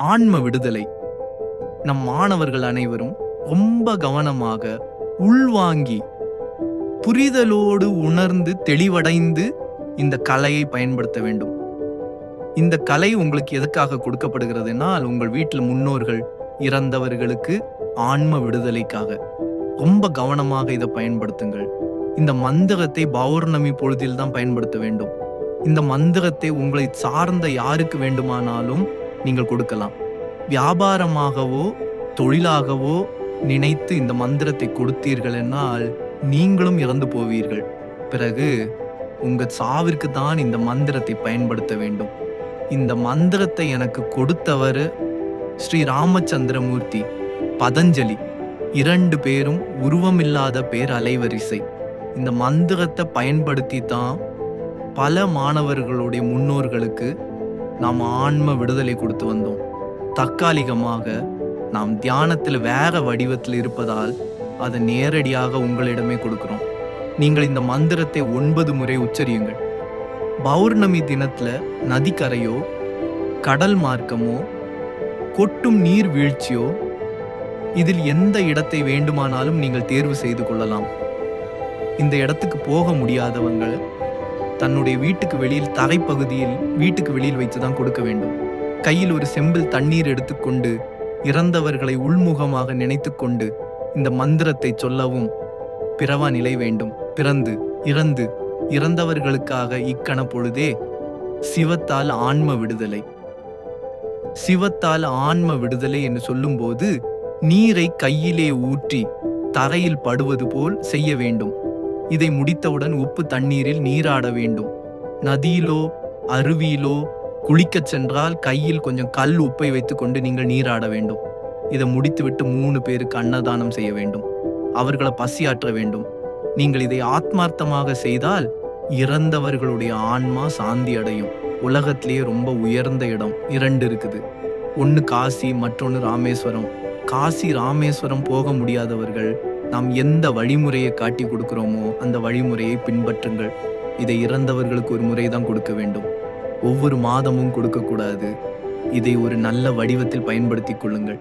ஆன்ம விடுதலை. நம் மாணவர்கள் அனைவரும் ரொம்ப கவனமாக உள்வாங்கி புரிதலோடு உணர்ந்து தெளிவடைந்து இந்த கலையை பயன்படுத்த வேண்டும். இந்த கலை உங்களுக்கு எதுக்காக கொடுக்கப்படுகிறதுனா, உங்கள் வீட்டில் முன்னோர்கள் இறந்தவர்களுக்கு ஆன்ம விடுதலைக்காக. ரொம்ப கவனமாக இதை பயன்படுத்துங்கள். இந்த மந்திரத்தை பௌர்ணமி பொழுதில் தான் பயன்படுத்த வேண்டும். இந்த மந்திரத்தை உங்களை சார்ந்த யாருக்கு வேண்டுமானாலும் நீங்கள் கொடுக்கலாம். வியாபாரமாகவோ தொழிலாகவோ நினைத்து இந்த மந்திரத்தை கொடுத்தீர்கள் என்றால் நீங்களும் இறந்து போவீர்கள். பிறகு உங்க சாவிற்கு தான் இந்த மந்திரத்தை பயன்படுத்த வேண்டும். இந்த மந்திரத்தை எனக்கு கொடுத்தவர் ஸ்ரீ ராமச்சந்திரமூர்த்தி, பதஞ்சலி, 2 பேரும் உருவமில்லாத பேர் அலைவரிசை. இந்த மந்திரத்தை பயன்படுத்தி தான் பல மாணவர்களுடைய முன்னோர்களுக்கு நாம் ஆன்ம விடுதலை கொடுத்து வந்தோம். தற்காலிகமாக நாம் தியானத்தில் வேற வடிவத்தில் இருப்பதால் அதை நேரடியாக உங்களிடமே கொடுக்கிறோம். நீங்கள் இந்த மந்திரத்தை 9 முறை உச்சரியுங்கள். பௌர்ணமி தினத்துல நதிக்கரையோ கடல் மார்க்கமோ கொட்டும் நீர் வீழ்ச்சியோ இதில் எந்த இடத்தை வேண்டுமானாலும் நீங்கள் தேர்வு செய்து கொள்ளலாம். இந்த இடத்துக்கு போக முடியாதவங்க தன்னுடைய வீட்டுக்கு வெளியில் தரைப்பகுதியில் வீட்டுக்கு வெளியில் வைத்து தான் கொடுக்க வேண்டும். கையில் ஒரு செம்பில் தண்ணீர் எடுத்துக்கொண்டு இறந்தவர்களை உள்முகமாக நினைத்து கொண்டு இந்த மந்திரத்தை சொல்லவும் பிறவா நிலை வேண்டும். பிறந்து இறந்து இறந்தவர்களுக்காக இக்கண பொழுதே சிவத்தால் ஆன்ம விடுதலை. சிவத்தால் ஆன்ம விடுதலை என்று சொல்லும்போது நீரை கையிலே ஊற்றி தரையில் படுவது போல் செய்ய வேண்டும். இதை முடித்தவுடன் உப்பு தண்ணீரில் நீராட வேண்டும். நதியிலோ அருவியிலோ குளிக்கச் சென்றால் கையில் கொஞ்சம் கல் உப்பை வைத்துக்கொண்டு நீங்கள் நீராட வேண்டும். இதை முடித்துவிட்டு 3 பேருக்கு அன்னதானம் செய்ய வேண்டும். அவர்களை பசியாற்ற வேண்டும். நீங்கள் இதை ஆத்மார்த்தமாக செய்தால் இறந்தவர்களுடைய ஆன்மா சாந்தி அடையும். உலகத்திலேயே ரொம்ப உயர்ந்த இடம் 2 இருக்குது. ஒன்று காசி, மற்றொன்று ராமேஸ்வரம். காசி ராமேஸ்வரம் போக முடியாதவர்கள் நாம் எந்த வழிமுறையை காட்டி கொடுக்கிறோமோ அந்த வழிமுறையை பின்பற்றுங்கள். இதை இறந்தவர்களுக்கு ஒரு முறை தான் கொடுக்க வேண்டும். ஒவ்வொரு மாதமும் கொடுக்கக்கூடாது. இதை ஒரு நல்ல வடிவத்தில் பயன்படுத்திக் கொள்ளுங்கள்.